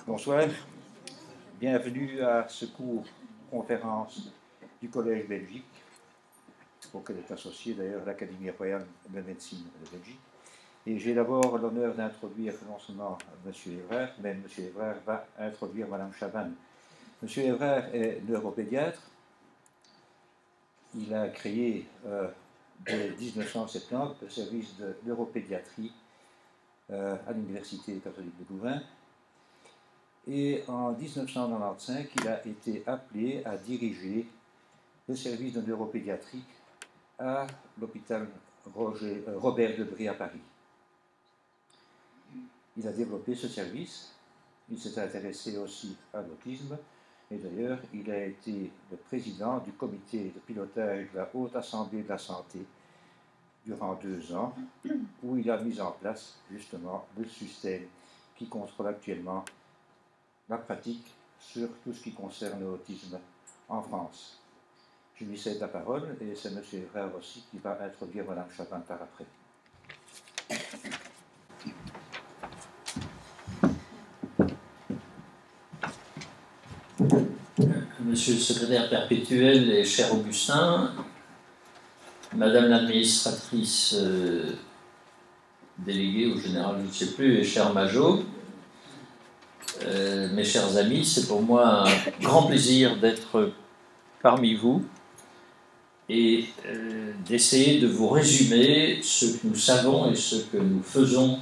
Bonsoir, bienvenue à ce cours conférence du Collège Belgique, auquel est associée d'ailleurs l'Académie royale de médecine de Belgique. Et j'ai d'abord l'honneur d'introduire non seulement M. Évrard, mais M. Évrard va introduire Mme Chabanne. M. Évrard est neuropédiatre. Il a créé dès 1970 le service de neuropédiatrie à l'Université catholique de Louvain. Et en 1995, il a été appelé à diriger le service de neuropédiatrie à l'hôpital Robert Debré à Paris. Il a développé ce service, il s'est intéressé aussi à l'autisme, et d'ailleurs il a été le président du comité de pilotage de la Haute Assemblée de la Santé durant 2 ans, où il a mis en place justement le système qui contrôle actuellement la pratique sur tout ce qui concerne l'autisme en France. Je lui cède la parole et c'est M. Évrard aussi qui va introduire Mme Chabanne par après. Monsieur le secrétaire perpétuel et cher Augustin, Madame l'administratrice déléguée au général, je ne sais plus, et cher Majot, mes chers amis, c'est pour moi un grand plaisir d'être parmi vous et d'essayer de vous résumer ce que nous savons et ce que nous faisons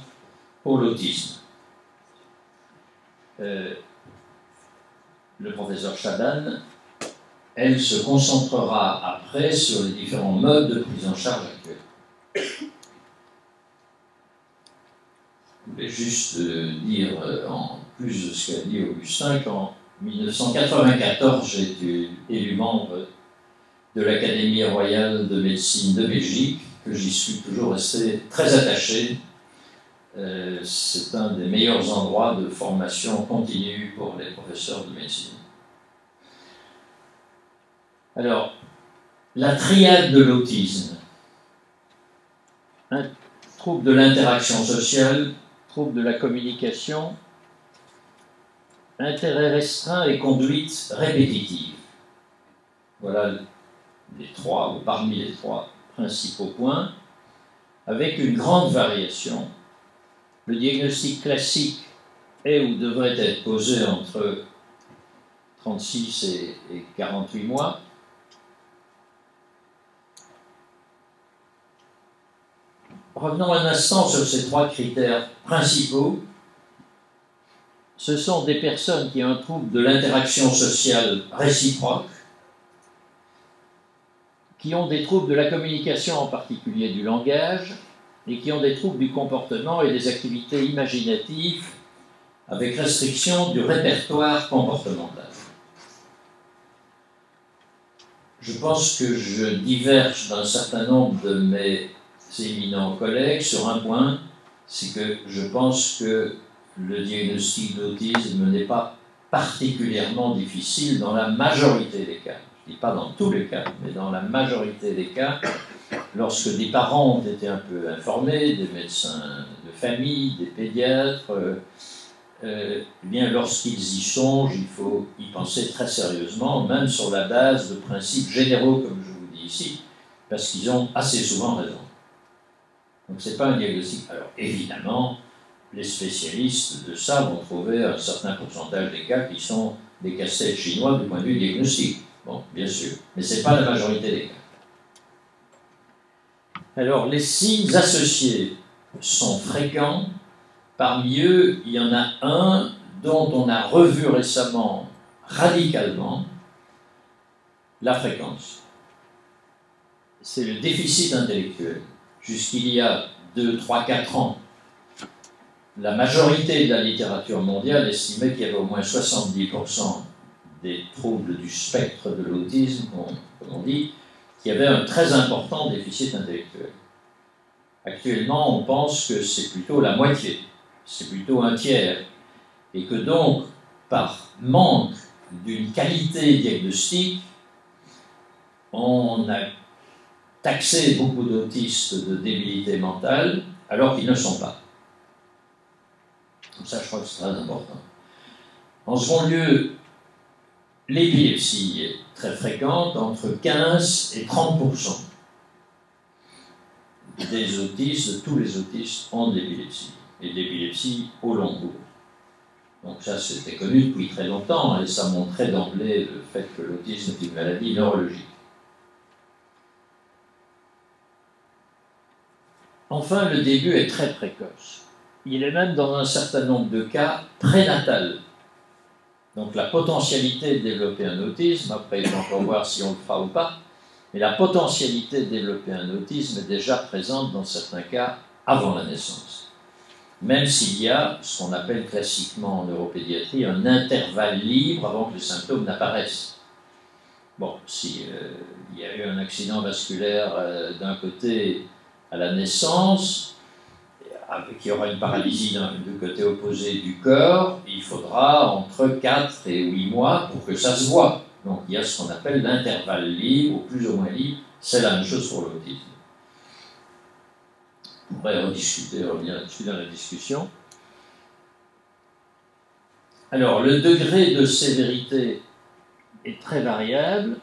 pour l'autisme. Le professeur Chabanne, elle se concentrera après sur les différents modes de prise en charge actuels. Je voulais juste dire, en plus de ce qu'a dit Augustin, qu'en 1994, j'ai été élu membre de l'Académie royale de médecine de Belgique, que j'y suis toujours resté très attaché. C'est un des meilleurs endroits de formation continue pour les professeurs de médecine. Alors, la triade de l'autisme, un trouble de l'interaction sociale, trouble de la communication, intérêt restreint et conduite répétitive. Voilà les trois, ou parmi les trois principaux points, avec une grande variation. Le diagnostic classique est ou devrait être posé entre 36 et 48 mois. Revenons un instant sur ces trois critères principaux. Ce sont des personnes qui ont un trouble de l'interaction sociale réciproque, qui ont des troubles de la communication, en particulier du langage, et qui ont des troubles du comportement et des activités imaginatives avec restriction du répertoire comportemental. Je pense que je diverge d'un certain nombre de mes éminents collègues sur un point, c'est que je pense que le diagnostic d'autisme n'est pas particulièrement difficile dans la majorité des cas. Je ne dis pas dans tous les cas, mais dans la majorité des cas, lorsque des parents ont été un peu informés, des médecins de famille, des pédiatres, bien lorsqu'ils y songent, il faut y penser très sérieusement, même sur la base de principes généraux, comme je vous dis ici, parce qu'ils ont assez souvent raison. Donc ce n'est pas un diagnostic. Alors évidemment, les spécialistes de ça vont trouver un certain pourcentage des cas qui sont des casse-têtes chinois du point de vue diagnostique. Bon, bien sûr, mais ce n'est pas la majorité des cas. Alors, les signes associés sont fréquents. Parmi eux, il y en a un dont on a revu récemment radicalement la fréquence. C'est le déficit intellectuel. Jusqu'il y a 2, 3, 4 ans, la majorité de la littérature mondiale estimait qu'il y avait au moins 70% des troubles du spectre de l'autisme, comme on dit, qui avait un très important déficit intellectuel. Actuellement, on pense que c'est plutôt la moitié, c'est plutôt un tiers, et que donc, par manque d'une qualité diagnostique, on a taxé beaucoup d'autistes de débilité mentale, alors qu'ils ne sont pas. Comme ça, je crois que c'est très important. En second lieu, l'épilepsie est très fréquente, entre 15 et 30% des autistes, de tous les autistes, ont de l'épilepsie, et de l'épilepsie au long cours. Donc ça, c'était connu depuis très longtemps, et ça montrait d'emblée le fait que l'autisme est une maladie neurologique. Enfin, le début est très précoce. Il est même, dans un certain nombre de cas, prénatal. Donc la potentialité de développer un autisme, après il faut encore voir si on le fera ou pas, mais la potentialité de développer un autisme est déjà présente dans certains cas avant la naissance. Même s'il y a ce qu'on appelle classiquement en neuropédiatrie un intervalle libre avant que les symptômes n'apparaissent. Bon, si il y a eu un accident vasculaire d'un côté à la naissance, qu'il y aura une paralysie du côté opposé du corps, il faudra entre 4 et 8 mois pour que ça se voit. Donc il y a ce qu'on appelle l'intervalle libre, ou plus ou moins libre, c'est la même chose pour l'autisme. On pourrait rediscuter, revenir là-dessus dans la discussion. Alors, le degré de sévérité est très variable.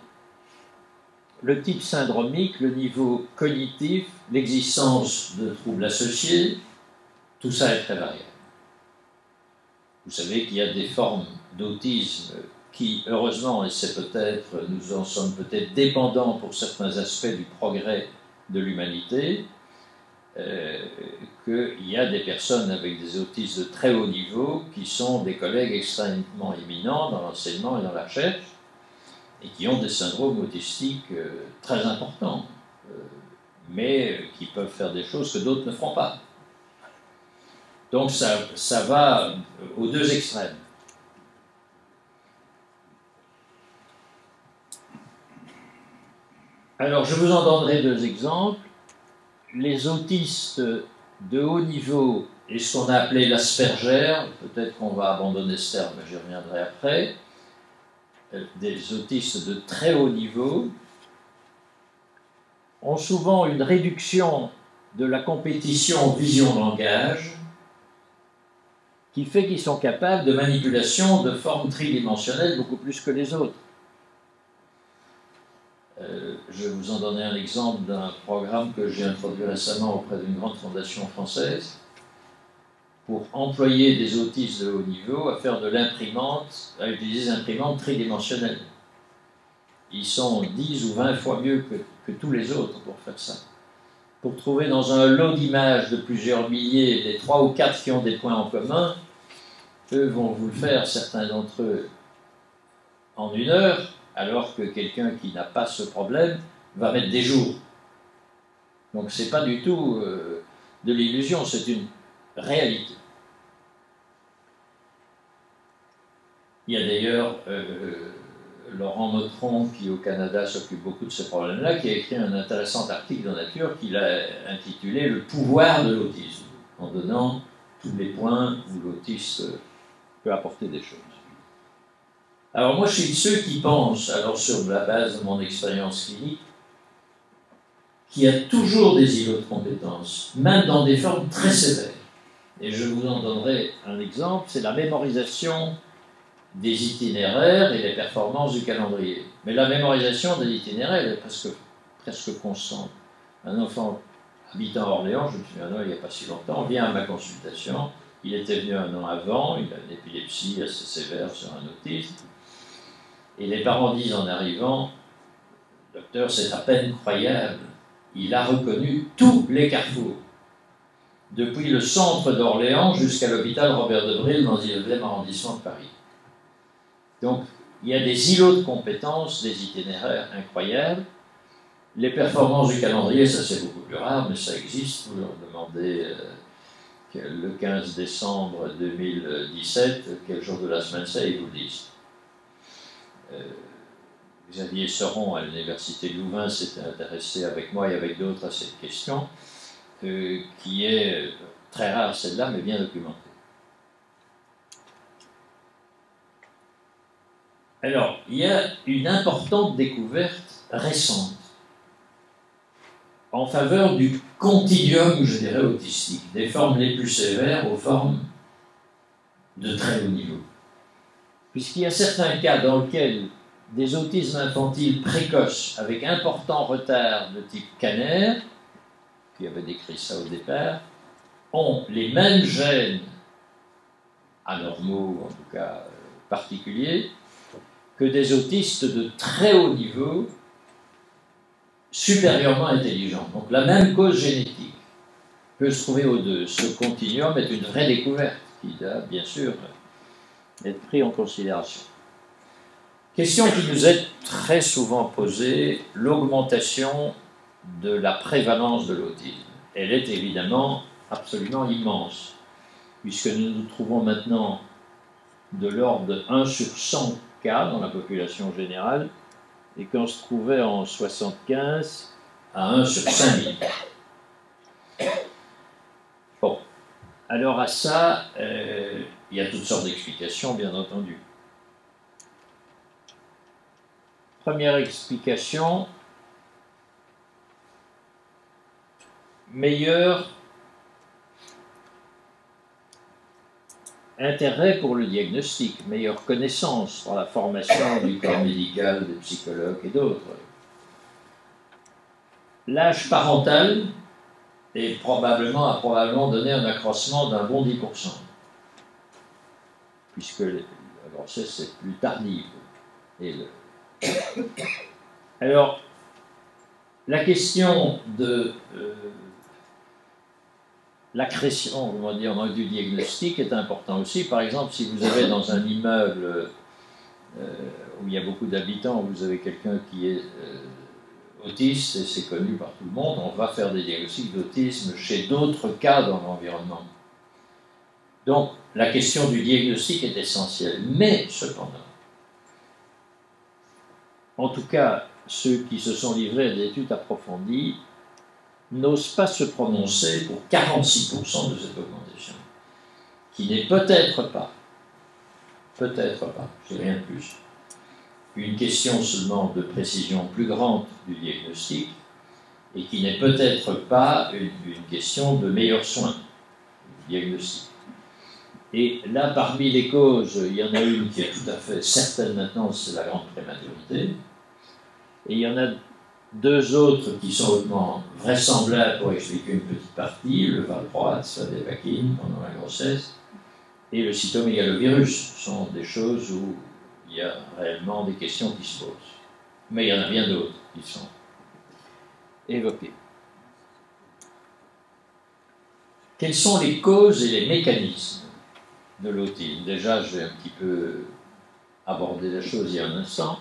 Le type syndromique, le niveau cognitif, l'existence de troubles associés, tout ça est très variable. Vous savez qu'il y a des formes d'autisme qui, heureusement, et c'est peut-être, nous en sommes peut-être dépendants pour certains aspects du progrès de l'humanité, qu'il y a des personnes avec des autismes de très haut niveau qui sont des collègues extrêmement éminents dans l'enseignement et dans la recherche et qui ont des syndromes autistiques très importants, mais qui peuvent faire des choses que d'autres ne feront pas. Donc ça va aux deux extrêmes. Alors je vous en donnerai deux exemples. Les autistes de haut niveau et ce qu'on a appelé l'Asperger, peut-être qu'on va abandonner ce terme, mais j'y reviendrai après, des autistes de très haut niveau ont souvent une réduction de la compétition vision-langage qui fait qu'ils sont capables de manipulation de formes tridimensionnelles beaucoup plus que les autres. Je vais vous en donner un exemple d'un programme que j'ai introduit récemment auprès d'une grande fondation française pour employer des autistes de haut niveau à faire de l'imprimante, à utiliser des imprimantes tridimensionnelles. Ils sont 10 ou 20 fois mieux que tous les autres pour faire ça. Pour trouver dans un lot d'images de plusieurs milliers les 3 ou 4 qui ont des points en commun, eux vont vous le faire, certains d'entre eux, en 1 heure, alors que quelqu'un qui n'a pas ce problème va mettre des jours. Donc ce n'est pas du tout de l'illusion, c'est une réalité. Il y a d'ailleurs Laurent Motron, qui au Canada s'occupe beaucoup de ces problèmes-là, qui a écrit un intéressant article dans Nature qu'il a intitulé « Le pouvoir de l'autisme », en donnant tous les points où l'autiste peut apporter des choses. Alors moi, je suis de ceux qui pensent, alors sur la base de mon expérience clinique, qu'il y a toujours des îlots de compétences, même dans des formes très sévères. Et je vous en donnerai un exemple, c'est la mémorisation des itinéraires et les performances du calendrier. Mais la mémorisation des itinéraires est presque constante. Un enfant habitant à Orléans, je me souviens, il n'y a pas si longtemps, vient à ma consultation, il était venu 1 an avant, il a une épilepsie assez sévère sur un autisme, et les parents disent en arrivant, docteur, c'est à peine croyable, il a reconnu tous les carrefours, depuis le centre d'Orléans jusqu'à l'hôpital Robert Debril dans le 19e arrondissement de Paris. Donc, il y a des îlots de compétences, des itinéraires incroyables. Les performances du calendrier, ça c'est beaucoup plus rare, mais ça existe. Vous leur demandez le 15 décembre 2017, quel jour de la semaine c'est, ils vous le disent. Xavier Seron, à l'université de Louvain, s'était intéressé avec moi et avec d'autres à cette question, qui est très rare celle-là, mais bien documentée. Alors, il y a une importante découverte récente en faveur du continuum, je dirais, autistique, des formes les plus sévères aux formes de très haut niveau. puisqu'il y a certains cas dans lesquels des autismes infantiles précoces avec important retard de type Kanner, qui avait décrit ça au départ, ont les mêmes gènes anormaux, en tout cas particuliers, que des autistes de très haut niveau, supérieurement intelligents. Donc la même cause génétique peut se trouver aux deux. Ce continuum est une vraie découverte qui doit bien sûr être pris en considération. Question qui nous est très souvent posée, l'augmentation de la prévalence de l'autisme. Elle est évidemment absolument immense, puisque nous nous trouvons maintenant de l'ordre de 1 sur 100 cas dans la population générale, et qu'on se trouvait en 75 à 1 sur 5000. Bon, alors à ça, il y a toutes sortes d'explications, bien entendu. Première explication, meilleur intérêt pour le diagnostic, meilleure connaissance pour la formation du corps médical, des psychologues et d'autres. L'âge parental a probablement donné un accroissement d'un bon 10%, puisque la grossesse est plus tardive. Alors, la question de l'accrétion, on va dire, du diagnostic est important aussi. Par exemple, si vous avez dans un immeuble où il y a beaucoup d'habitants, vous avez quelqu'un qui est autiste, et c'est connu par tout le monde, on va faire des diagnostics d'autisme chez d'autres cas dans l'environnement. Donc, la question du diagnostic est essentielle. Mais, cependant, en tout cas, ceux qui se sont livrés à des études approfondies n'osent pas se prononcer pour 46% de cette augmentation, qui n'est peut-être pas, je dis rien de plus, une question seulement de précision plus grande du diagnostic, et qui n'est peut-être pas une question de meilleurs soins du diagnostic. Et là, parmi les causes, il y en a une qui est tout à fait certaine maintenant, c'est la grande prématurité, et il y en a deux autres qui sont hautement vraisemblables pour expliquer une petite partie, le valproate, soit des vaccines pendant la grossesse, et le cytomégalovirus. Ce sont des choses où il y a réellement des questions qui se posent. Mais il y en a bien d'autres qui sont évoquées. Quelles sont les causes et les mécanismes de l'autisme? Déjà, je vais un petit peu aborder la chose il y a un instant.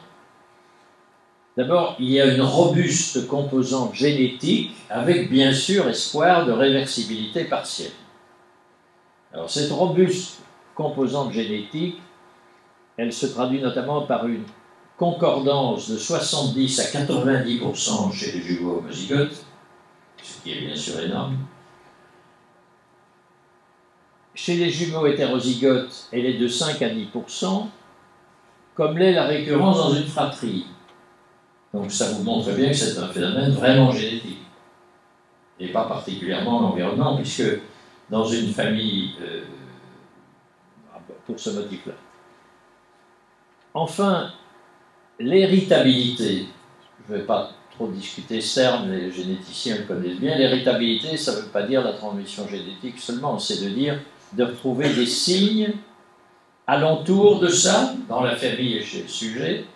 D'abord, il y a une robuste composante génétique avec bien sûr espoir de réversibilité partielle. Alors cette robuste composante génétique, elle se traduit notamment par une concordance de 70 à 90% chez les jumeaux homozygotes, ce qui est bien sûr énorme. Chez les jumeaux hétérozygotes, elle est de 5 à 10%, comme l'est la récurrence dans une fratrie. Donc ça vous montre bien que c'est un phénomène vraiment génétique, et pas particulièrement l'environnement, puisque dans une famille, pour ce motif-là. Enfin, l'héritabilité, je ne vais pas trop discuter ce terme, les généticiens le connaissent bien, l'héritabilité, ça ne veut pas dire la transmission génétique seulement, c'est de dire de retrouver des signes alentour de ça, dans la famille et chez le sujet,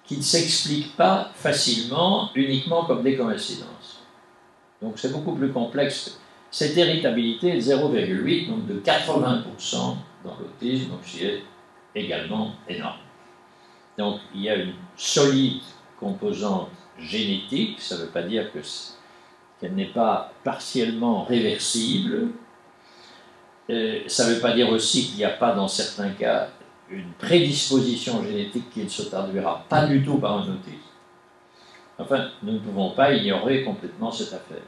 qui ne s'expliquent pas facilement, uniquement comme des coïncidences. Donc c'est beaucoup plus complexe. Cette héritabilité est de 0,8, donc de 80% dans l'autisme, donc ce qui est également énorme. Donc il y a une solide composante génétique, ça ne veut pas dire qu'elle n'est pas partiellement réversible. Ça ne veut pas dire aussi qu'il n'y a pas dans certains cas une prédisposition génétique qui ne se traduira pas du tout par un autisme. Enfin, nous ne pouvons pas ignorer complètement cette affaire.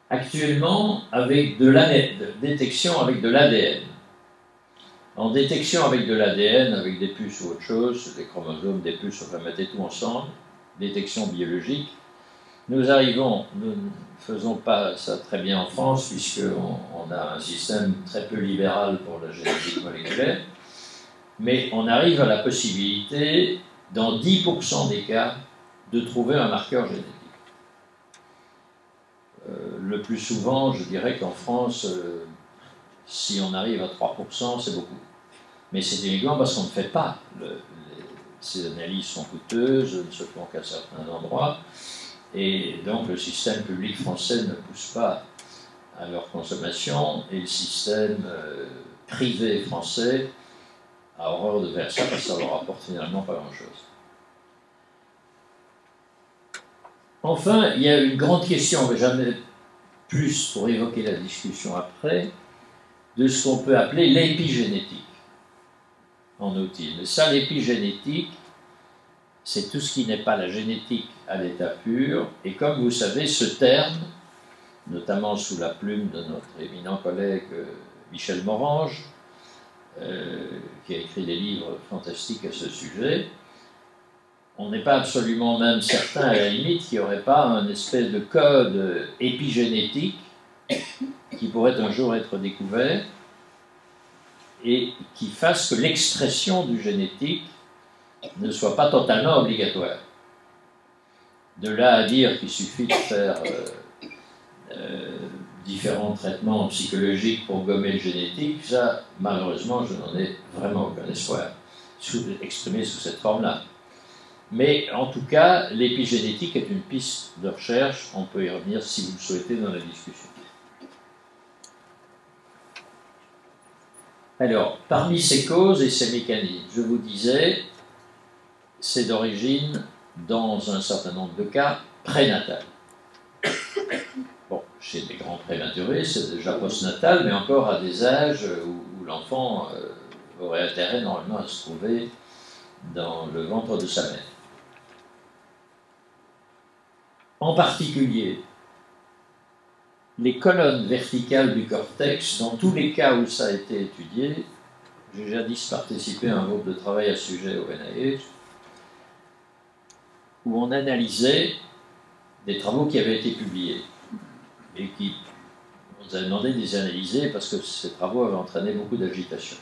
Actuellement, avec de la détection avec de l'ADN, en détection avec de l'ADN, avec des puces ou autre chose, des chromosomes, des puces, on va mettre tout ensemble, détection biologique, nous ne faisons pas ça très bien en France, puisqu'on a un système très peu libéral pour la génétique moléculaire, mais on arrive à la possibilité, dans 10% des cas, de trouver un marqueur génétique. Le plus souvent, je dirais qu'en France, si on arrive à 3%, c'est beaucoup. Mais c'est uniquement parce qu'on ne fait pas. Ces analyses sont coûteuses, ne se font qu'à certains endroits, et donc le système public français ne pousse pas à leur consommation, et le système privé français a horreur de faire ça parce que ça leur apporte finalement pas grand-chose. Enfin, il y a une grande question, mais jamais plus pour évoquer la discussion après, de ce qu'on peut appeler l'épigénétique en autisme. Et ça, l'épigénétique, c'est tout ce qui n'est pas la génétique à l'état pur, et comme vous savez, ce terme, notamment sous la plume de notre éminent collègue Michel Morange, qui a écrit des livres fantastiques à ce sujet, on n'est pas absolument même certain, à la limite, qu'il n'y aurait pas un espèce de code épigénétique qui pourrait un jour être découvert et qui fasse que l'expression du génétique ne soit pas totalement obligatoire. De là à dire qu'il suffit de faire différents traitements psychologiques pour gommer le génétique, ça, malheureusement, je n'en ai vraiment aucun espoir, exprimé sous cette forme-là. Mais en tout cas, l'épigénétique est une piste de recherche, on peut y revenir si vous le souhaitez dans la discussion. Alors, parmi ces causes et ces mécanismes, je vous disais, c'est d'origine, dans un certain nombre de cas, prénatale. Bon, chez les grands prématurés, c'est déjà postnatal, mais encore à des âges où l'enfant aurait intérêt normalement à se trouver dans le ventre de sa mère. En particulier, les colonnes verticales du cortex, dans tous les cas où ça a été étudié, j'ai jadis participé à un groupe de travail à ce sujet au NIH, où on analysait des travaux qui avaient été publiés et qui, on nous a demandé de les analyser parce que ces travaux avaient entraîné beaucoup d'agitation.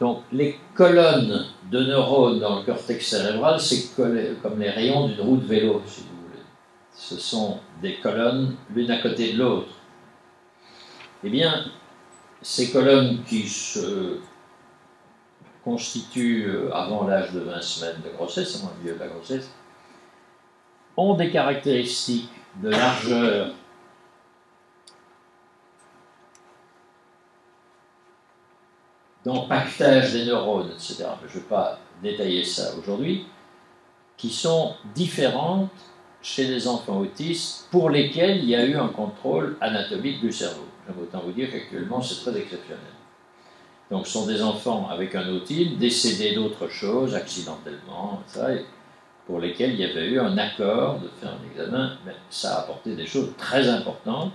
Donc, les colonnes de neurones dans le cortex cérébral, c'est comme les rayons d'une roue de vélo, si vous voulez. Ce sont des colonnes l'une à côté de l'autre. Eh bien, ces colonnes qui se constituent avant l'âge de 20 semaines de grossesse, avant le milieu de la grossesse, ont des caractéristiques de largeur d'empaquetage des neurones, etc. Je ne vais pas détailler ça aujourd'hui, qui sont différentes chez les enfants autistes pour lesquels il y a eu un contrôle anatomique du cerveau. J'aime autant vous dire qu'actuellement, c'est très exceptionnel. Donc, ce sont des enfants avec un autisme décédés d'autres choses, accidentellement, etc., pour lesquels il y avait eu un accord de faire un examen, mais ça a apporté des choses très importantes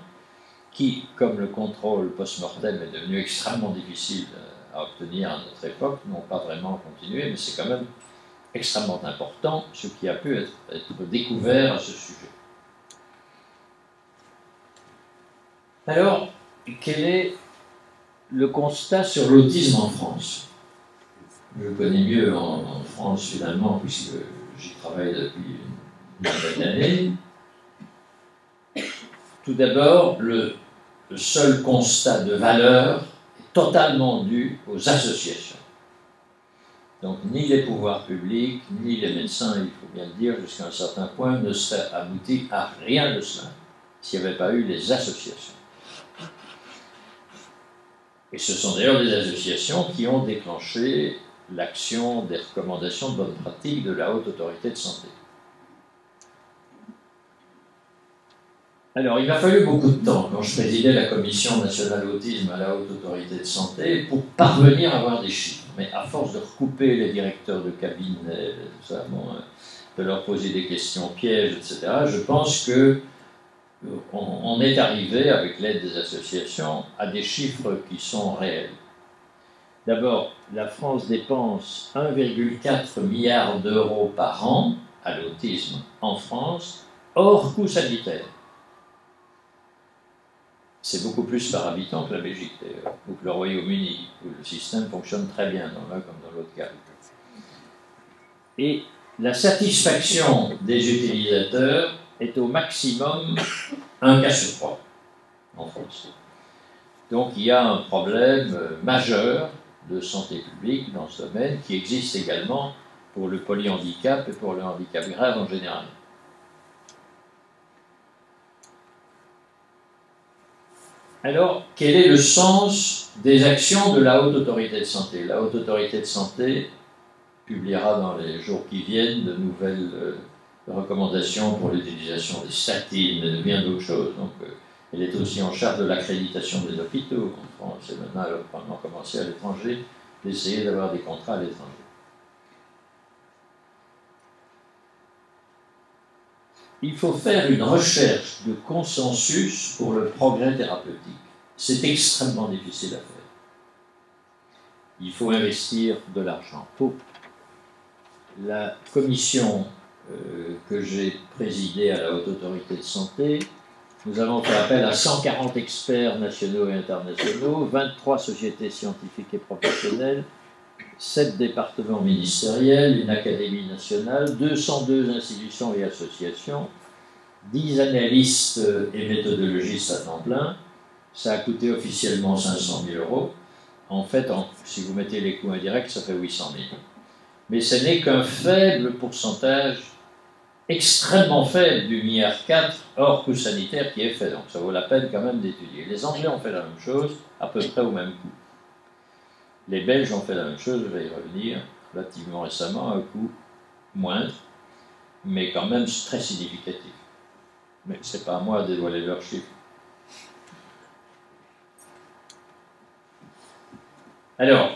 qui, comme le contrôle post-mortem est devenu extrêmement difficile à obtenir à notre époque, n'ont pas vraiment continué, mais c'est quand même extrêmement important ce qui a pu être découvert à ce sujet. Alors, quel est le constat sur l'autisme en France? Je connais mieux en France finalement, puisque j'y travaille depuis une vingtaine d'années. Tout d'abord, le seul constat de valeur est totalement dû aux associations. Donc ni les pouvoirs publics, ni les médecins, il faut bien le dire, jusqu'à un certain point, ne seraient aboutis à rien de cela s'il n'y avait pas eu les associations. Et ce sont d'ailleurs des associations qui ont déclenché l'action des recommandations de bonne pratique de la Haute Autorité de Santé. Alors, il m'a fallu beaucoup de temps, quand je présidais la Commission nationale autisme à la Haute Autorité de Santé, pour parvenir à avoir des chiffres. Mais à force de recouper les directeurs de cabinet, tout ça, bon, de leur poser des questions pièges, etc., je pense qu'on est arrivé, avec l'aide des associations, à des chiffres qui sont réels. D'abord, la France dépense 1,4 milliard d'euros par an à l'autisme en France, hors coûts sanitaires. C'est beaucoup plus par habitant que la Belgique, d'ailleurs, ou que le Royaume-Uni, où le système fonctionne très bien dans l'un comme dans l'autre cas. Et la satisfaction des utilisateurs est au maximum 1 cas sur 3 en France. Donc il y a un problème majeur de santé publique dans ce domaine qui existe également pour le polyhandicap et pour le handicap grave en général. Alors, quel est le sens des actions de la Haute Autorité de Santé? La Haute Autorité de Santé publiera dans les jours qui viennent de nouvelles recommandations pour l'utilisation des statines et de bien d'autres choses. Donc, elle est aussi en charge de l'accréditation des hôpitaux en France et maintenant elle a commencé à l'étranger d'essayer d'avoir des contrats à l'étranger. Il faut faire une recherche de consensus pour le progrès thérapeutique. C'est extrêmement difficile à faire. Il faut investir de l'argent. La commission que j'ai présidée à la Haute Autorité de Santé, nous avons fait appel à 140 experts nationaux et internationaux, 23 sociétés scientifiques et professionnelles, 7 départements ministériels, une académie nationale, 202 institutions et associations, 10 analystes et méthodologistes à temps plein. Ça a coûté officiellement 500 000 €. En fait, si vous mettez les coûts indirects, ça fait 800 000. Mais ce n'est qu'un faible pourcentage, extrêmement faible du milliard 4 hors coût sanitaire qui est fait. Donc ça vaut la peine quand même d'étudier. Les Anglais ont fait la même chose, à peu près au même coût. Les Belges ont fait la même chose, je vais y revenir, relativement récemment, à un coût moindre, mais quand même très significatif. Mais ce n'est pas à moi de dévoiler leurs chiffres. Alors,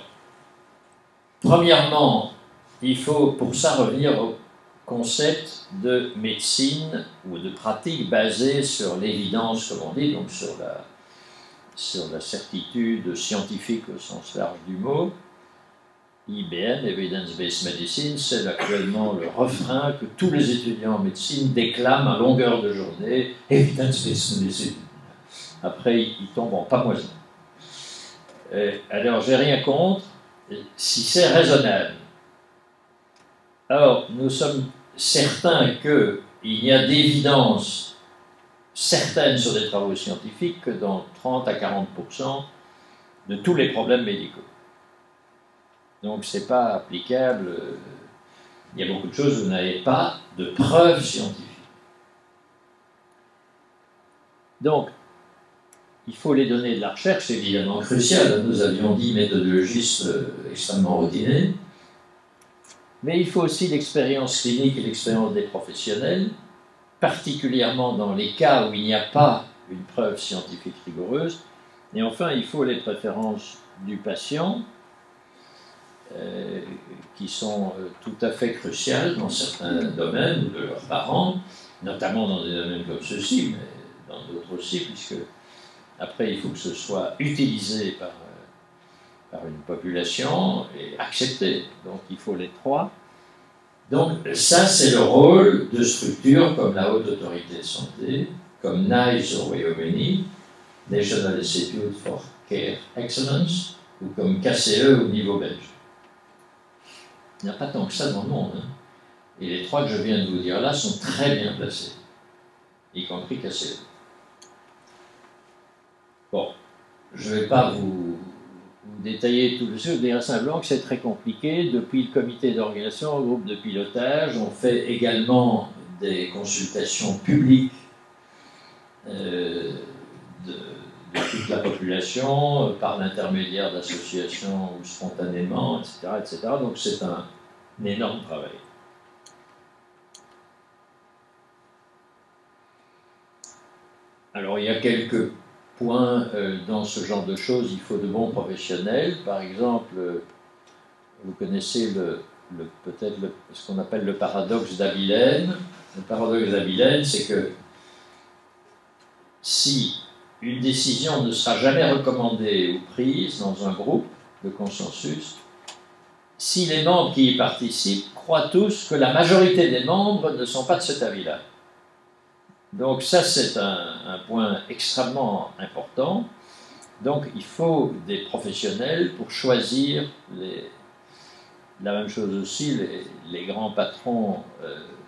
premièrement, il faut pour ça revenir au concept de médecine ou de pratique basée sur l'évidence, comme on dit, donc sur la certitude scientifique au sens large du mot. IBM, Evidence-Based Medicine, c'est actuellement le refrain que tous les étudiants en médecine déclament à longueur de journée, Evidence-Based Medicine. Après, ils tombent en pamoison. Alors, j'ai rien contre, si c'est raisonnable. Or, nous sommes certains qu'il y a d'évidence certaines sur des travaux scientifiques que dans 30 à 40% de tous les problèmes médicaux. Donc, ce n'est pas applicable. Il y a beaucoup de choses où vous n'avez pas de preuves scientifiques. Donc, il faut les données de la recherche, c'est évidemment crucial. Nous avions dit méthodologistes extrêmement routiniers. Mais il faut aussi l'expérience clinique et l'expérience des professionnels, particulièrement dans les cas où il n'y a pas une preuve scientifique rigoureuse. Et enfin, il faut les préférences du patient, qui sont tout à fait cruciales dans certains domaines, ou de leurs parents, notamment dans des domaines comme ceux-ci, mais dans d'autres aussi, puisque après il faut que ce soit utilisé par une population et accepté. Donc il faut les trois. Donc ça, c'est le rôle de structures comme la Haute Autorité de Santé, comme NICE au Royaume-Uni, National Institute for Care Excellence, ou comme KCE au niveau belge. Il n'y a pas tant que ça dans le monde. Hein. Et les trois que je viens de vous dire là sont très bien placés, y compris KCE. Bon, je ne vais pas vous détailler tout le sujet, je dirais simplement que c'est très compliqué. Depuis le comité d'organisation, le groupe de pilotage, on fait également des consultations publiques de toute la population, par l'intermédiaire d'associations ou spontanément, etc., etc. Donc c'est un énorme travail. Alors il y a quelques points dans ce genre de choses, il faut de bons professionnels. Par exemple, vous connaissez peut-être ce qu'on appelle le paradoxe d'Abilène. Le paradoxe d'Abilène, c'est que si une décision ne sera jamais recommandée ou prise dans un groupe de consensus, si les membres qui y participent croient tous que la majorité des membres ne sont pas de cet avis-là. Donc ça, c'est un point extrêmement important. Donc il faut des professionnels pour choisir la même chose aussi, les grands patrons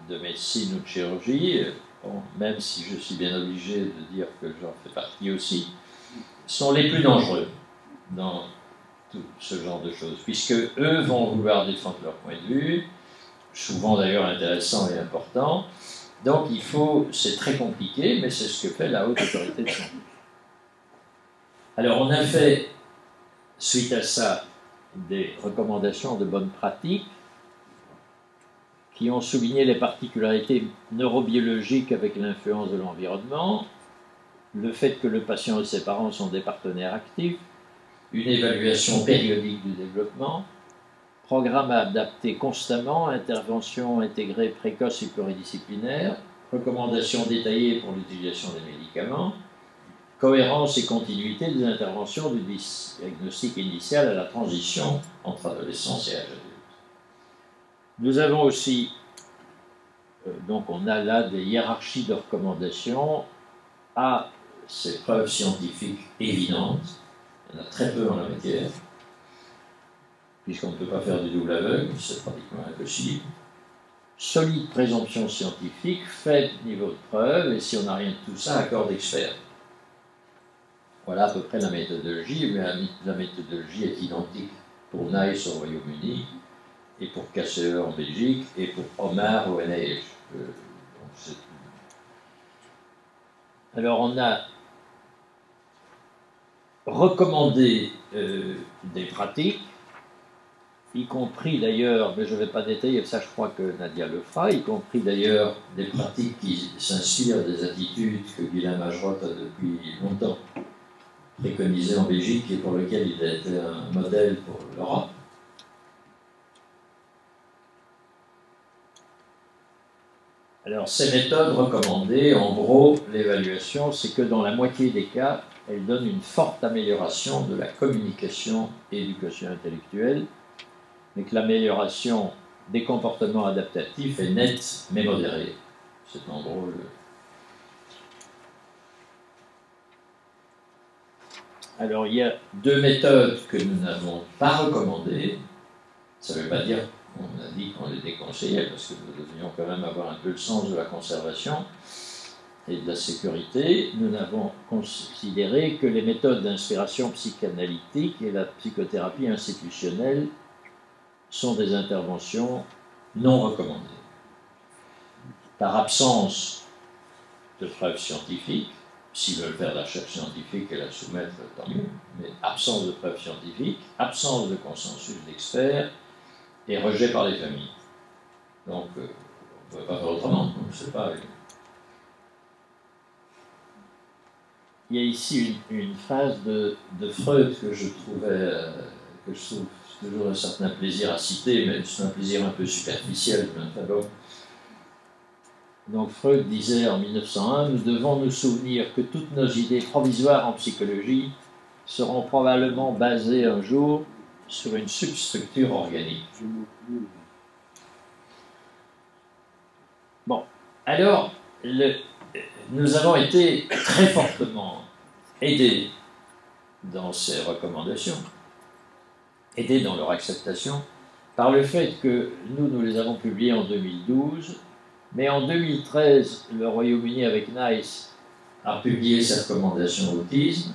de médecine ou de chirurgie, bon, même si je suis bien obligé de dire que j'en fais partie aussi, sont les plus dangereux dans tout ce genre de choses, puisque eux vont vouloir défendre leur point de vue, souvent d'ailleurs intéressant et important. Donc il faut, c'est très compliqué, mais c'est ce que fait la haute autorité de santé. Alors on a fait, suite à ça, des recommandations de bonne pratique qui ont souligné les particularités neurobiologiques avec l'influence de l'environnement, le fait que le patient et ses parents sont des partenaires actifs, une évaluation périodique du développement, programme à adapter constamment, intervention intégrée précoce et pluridisciplinaire, recommandations détaillées pour l'utilisation des médicaments, cohérence et continuité des interventions du diagnostic initial à la transition entre adolescence et âge adulte. Nous avons aussi, donc on a là des hiérarchies de recommandations à ces preuves scientifiques évidentes. Il y en a très peu en la matière, puisqu'on ne peut pas faire du double aveugle, c'est pratiquement impossible. Solide présomption scientifique, faible niveau de preuve, et si on n'a rien de tout ça, accord d'experts. Voilà à peu près la méthodologie, mais la méthodologie est identique pour NICE au Royaume-Uni, et pour KCE en Belgique, et pour OMAR au NIH. Alors on a recommandé des pratiques, y compris d'ailleurs, mais je ne vais pas détailler, ça je crois que Nadia le fera, y compris d'ailleurs des pratiques qui s'inspirent des attitudes que Guilain Majrotte a depuis longtemps préconisées en Belgique et pour lesquelles il a été un modèle pour l'Europe. Alors ces méthodes recommandées, en gros, l'évaluation, c'est que dans la moitié des cas, elles donnent une forte amélioration de la communication et du quotient intellectuel, mais que l'amélioration des comportements adaptatifs est nette mais modérée. C'est en gros le... Alors il y a deux méthodes que nous n'avons pas recommandées. Ça ne veut pas dire qu'on a dit qu'on les déconseillait, parce que nous devrions quand même avoir un peu le sens de la conservation et de la sécurité. Nous n'avons considéré que les méthodes d'inspiration psychanalytique et la psychothérapie institutionnelle sont des interventions non recommandées. Par absence de preuves scientifiques, s'ils veulent faire de la recherche scientifique et la soumettre, tant mieux, mais absence de preuves scientifiques, absence de consensus d'experts et rejet par les familles. Donc, on ne peut pas faire autrement, c'est pas... Il y a ici une phrase de Freud que je trouve toujours un certain plaisir à citer, mais c'est un plaisir un peu superficiel. Donc Freud disait en 1901, « Nous devons nous souvenir que toutes nos idées provisoires en psychologie seront probablement basées un jour sur une substructure organique. » Bon, alors, nous avons été très fortement aidés dans ces recommandations, aidés dans leur acceptation, par le fait que nous les avons publiées en 2012, mais en 2013, le Royaume-Uni avec NICE a publié ses recommandations autisme,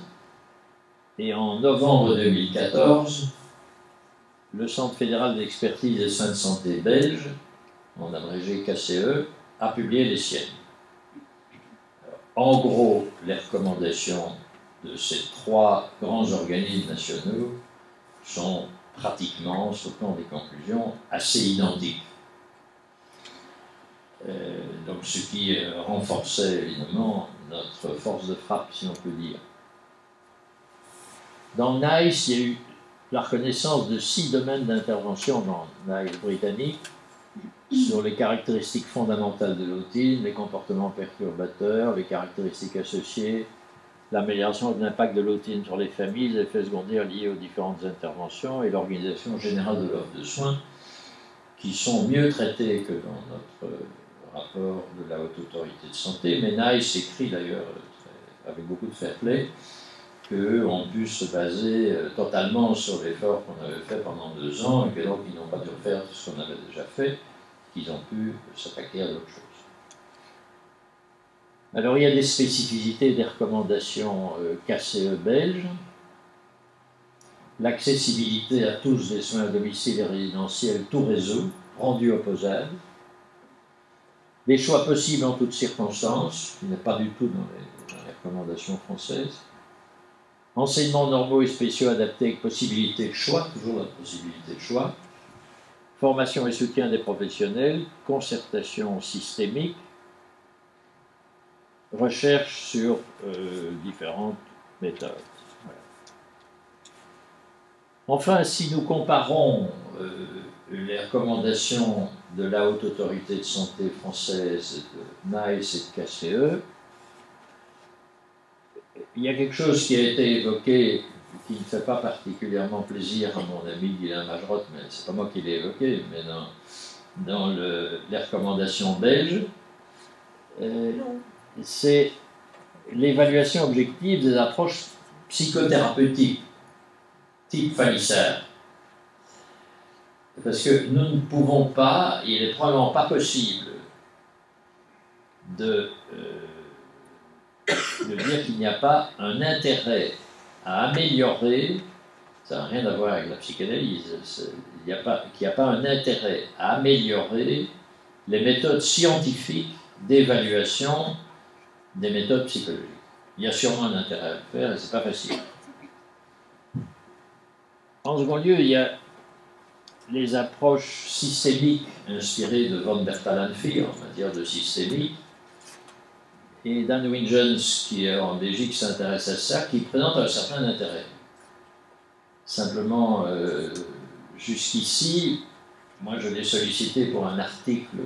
et en novembre 2014, le Centre fédéral d'expertise des soins de santé belge, en abrégé KCE, a publié les siennes. En gros, les recommandations de ces trois grands organismes nationaux sont pratiquement, sur le plan des conclusions, assez identiques. Donc ce qui renforçait évidemment notre force de frappe, si on peut dire. Dans NICE, il y a eu la reconnaissance de 6 domaines d'intervention dans NICE britannique sur les caractéristiques fondamentales de l'autisme, les comportements perturbateurs, les caractéristiques associées, l'amélioration de l'impact de l'autisme sur les familles, les effets secondaires liés aux différentes interventions et l'organisation générale de l'offre de soins qui sont mieux traités que dans notre rapport de la Haute Autorité de Santé, mais NICE écrit d'ailleurs avec beaucoup de fair play qu'eux ont pu se baser totalement sur l'effort qu'on avait fait pendant 2 ans, et que donc ils n'ont pas dû refaire tout ce qu'on avait déjà fait, qu'ils ont pu s'attaquer à d'autres choses. Alors il y a des spécificités des recommandations KCE belges. L'accessibilité à tous des soins à domicile et résidentiels, tout réseau, rendu opposable. Des choix possibles en toutes circonstances, qui n'est pas du tout dans les recommandations françaises. Enseignements normaux et spéciaux adaptés avec possibilité de choix, toujours la possibilité de choix. Formation et soutien des professionnels, concertation systémique, recherche sur différentes méthodes. Voilà. Enfin, si nous comparons les recommandations de la Haute Autorité de Santé française, de NICE et de KCE, il y a quelque chose qui a été évoqué qui ne fait pas particulièrement plaisir à mon ami Guylain Majerotte, mais c'est pas moi qui l'ai évoqué, mais dans les recommandations belges, c'est l'évaluation objective des approches psychothérapeutiques, type Phanissaire. Parce que nous ne pouvons pas, il n'est probablement pas possible de dire qu'il n'y a pas un intérêt à améliorer, ça n'a rien à voir avec la psychanalyse, qu'il n'y a pas un intérêt à améliorer les méthodes scientifiques d'évaluation des méthodes psychologiques. Il y a sûrement un intérêt à le faire et ce n'est pas facile. En second lieu, il y a les approches systémiques inspirées de von Bertalanffy en matière de systémique, et Dan Wingens, qui est en Belgique, s'intéresse à ça, qui présente un certain intérêt. Simplement, jusqu'ici, moi je l'ai sollicité pour un article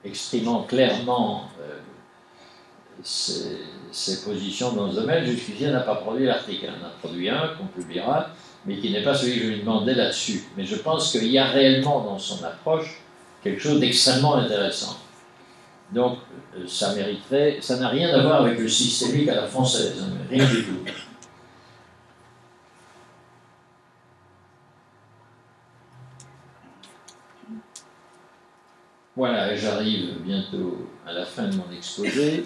exprimant clairement ses positions dans ce domaine. Jusqu'ici, elle n'a pas produit l'article. Elle en a produit un qu'on publiera, mais qui n'est pas celui que je lui demandais là-dessus. Mais je pense qu'il y a réellement dans son approche quelque chose d'extrêmement intéressant. Donc, ça mériterait, ça n'a rien à voir avec le systémique à la française, hein, rien du tout. Voilà, j'arrive bientôt à la fin de mon exposé.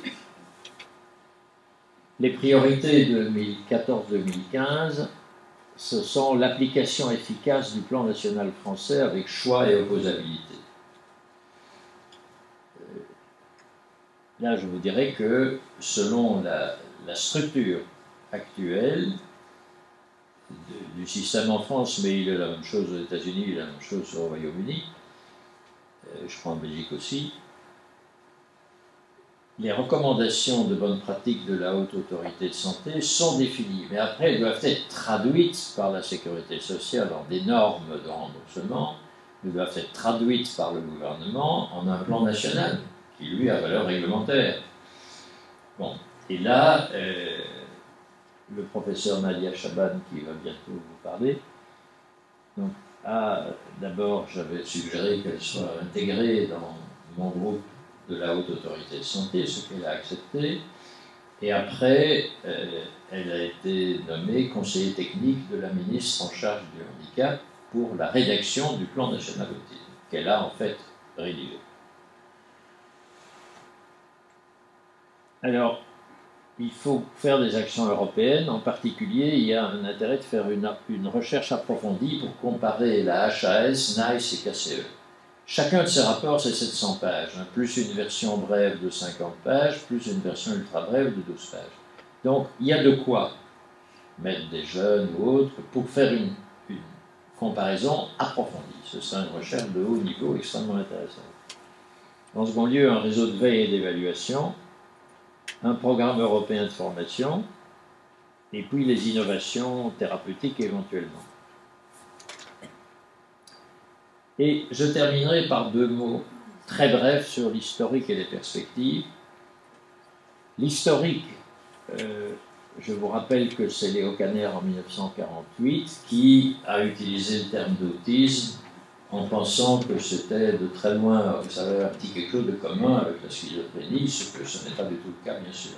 Les priorités 2014-2015, ce sont l'application efficace du plan national français avec choix et opposabilité. Là, je vous dirais que selon la structure actuelle du système en France, mais il est la même chose aux États-Unis, il est la même chose au Royaume-Uni, je crois en Belgique aussi, les recommandations de bonne pratique de la Haute Autorité de Santé sont définies, mais après elles doivent être traduites par la Sécurité sociale en des normes de remboursement, elles doivent être traduites par le gouvernement en un plan national qui lui a valeur réglementaire. Bon, et là, le professeur Nadia Chaban, qui va bientôt vous parler, donc, d'abord, j'avais suggéré qu'elle soit intégrée dans mon groupe de la Haute Autorité de Santé, ce qu'elle a accepté, et après, elle a été nommée conseiller technique de la ministre en charge du handicap pour la rédaction du plan national autisme, qu'elle a en fait rédigé. Alors, il faut faire des actions européennes. En particulier, il y a un intérêt de faire une recherche approfondie pour comparer la HAS, NICE et KCE. Chacun de ces rapports, c'est 700 pages, hein, plus une version brève de 50 pages, plus une version ultra brève de 12 pages. Donc, il y a de quoi mettre des jeunes ou autres pour faire une comparaison approfondie. Ce sera une recherche de haut niveau extrêmement intéressante. En second lieu, un réseau de veille et d'évaluation, un programme européen de formation, et puis les innovations thérapeutiques éventuellement. Et je terminerai par 2 mots très brefs sur l'historique et les perspectives. L'historique, je vous rappelle que c'est Léo Kanner en 1948 qui a utilisé le terme d'autisme en pensant que c'était de très loin, ça avait un petit quelque chose de commun avec la schizophrénie, ce que ce n'est pas du tout le cas, bien sûr.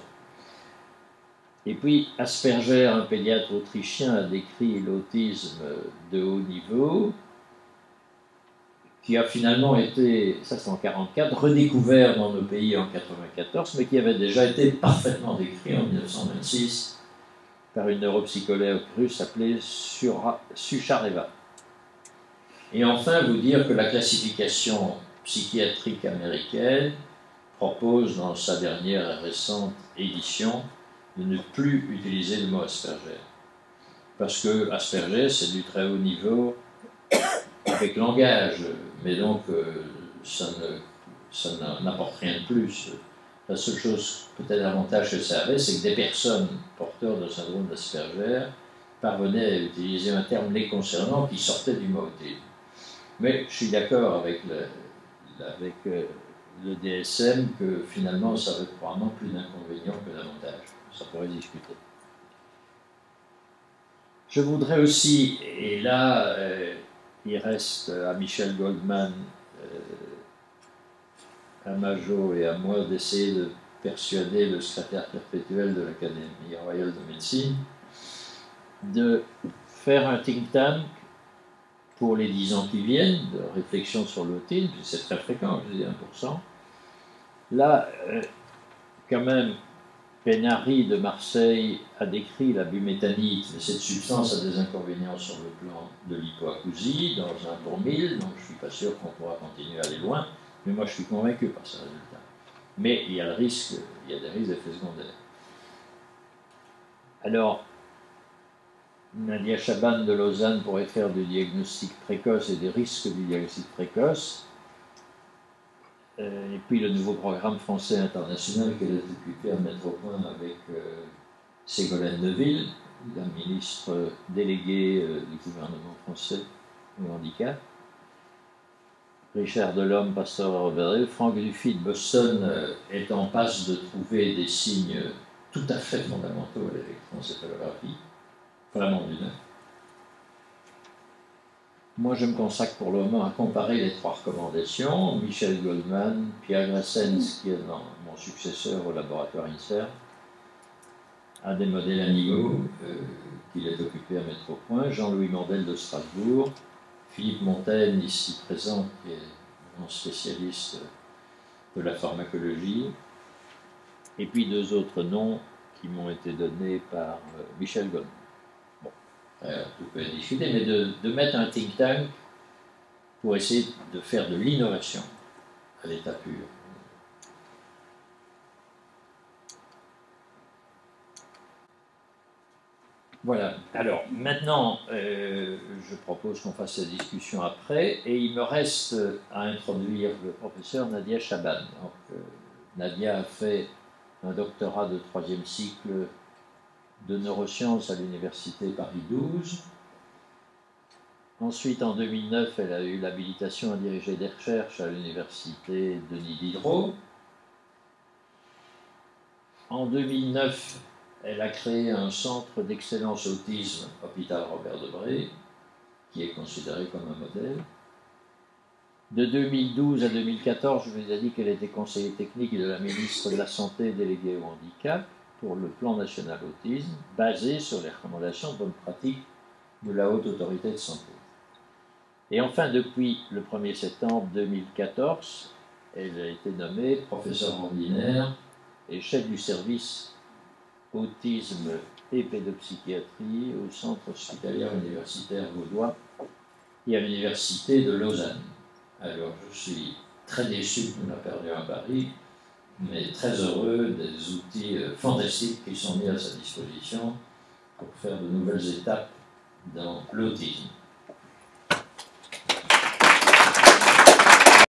Et puis, Asperger, un pédiatre autrichien, a décrit l'autisme de haut niveau, qui a finalement été, ça c'est en 1944, redécouvert dans nos pays en 1994, mais qui avait déjà été parfaitement décrit en 1926 par une neuropsychologue russe appelée Suchareva. Et enfin, vous dire que la classification psychiatrique américaine propose dans sa dernière et récente édition de ne plus utiliser le mot Asperger. Parce que Asperger, c'est du très haut niveau avec langage, mais donc ça n'apporte rien de plus. La seule chose, peut-être avantage que ça avait, c'est que des personnes porteurs de syndrome d'Asperger parvenaient à utiliser un terme les concernant qui sortait du mot autisme. Mais je suis d'accord avec le DSM que finalement ça avait probablement plus d'inconvénients que d'avantages. Ça pourrait discuter. Je voudrais aussi, et là il reste à Michel Goldman, à Majot et à moi d'essayer de persuader le secrétaire perpétuel de l'Académie royale de médecine de faire un think tank pour les 10 ans qui viennent, de réflexion sur l'autisme, c'est très fréquent, je dis 1%. Là, quand même, Penary de Marseille a décrit la bumétanite, mais cette substance a des inconvénients sur le plan de l'hypoacousie, dans 1 pour 1000, donc je ne suis pas sûr qu'on pourra continuer à aller loin, mais moi je suis convaincu par ce résultat. Mais il y a le risque, il y a des risques d'effets secondaires. Alors, Nadia Chaban de Lausanne pourrait faire du diagnostic précoce et des risques du diagnostic précoce. Et puis le nouveau programme français international qu'elle est occupée à mettre au point avec Ségolène Neuville, la ministre déléguée du gouvernement français au handicap. Richard Delhomme, pasteur à Robert, Franck Dufy de Boston est en passe de trouver des signes tout à fait fondamentaux à l'électroencéphalographie, vraiment du neuf. Moi, je me consacre pour le moment à comparer les 3 recommandations. Michel Goldman, Pierre Grassens, qui est mon successeur au laboratoire INSERM, a des modèles Anigo qu'il est occupé à mettre au point, Jean-Louis Mandel de Strasbourg, Philippe Montaigne, ici présent, qui est un spécialiste de la pharmacologie, et puis 2 autres noms qui m'ont été donnés par Michel Goldman. Tout peut être discuté, mais de mettre un think tank pour essayer de faire de l'innovation à l'état pur. Voilà. Alors, maintenant, je propose qu'on fasse la discussion après, et il me reste à introduire le professeur Nadia Chaban. Donc, Nadia a fait un doctorat de 3e cycle de neurosciences à l'université Paris 12. Ensuite, en 2009, elle a eu l'habilitation à diriger des recherches à l'université Denis Diderot. En 2009, elle a créé un centre d'excellence autisme, hôpital Robert Debré, qui est considéré comme un modèle. De 2012 à 2014, je vous ai dit qu'elle était conseillère technique de la ministre de la Santé déléguée au handicap pour le plan national autisme, basé sur les recommandations de bonne pratique de la Haute Autorité de Santé. Et enfin, depuis le 1er septembre 2014, elle a été nommée professeure ordinaire et chef du service autisme et pédopsychiatrie au centre hospitalier universitaire vaudois et à l'université de Lausanne. Alors, je suis très déçu qu'on a perdu à Paris, mais très heureux des outils fantastiques qui sont mis à sa disposition pour faire de nouvelles étapes dans l'autisme.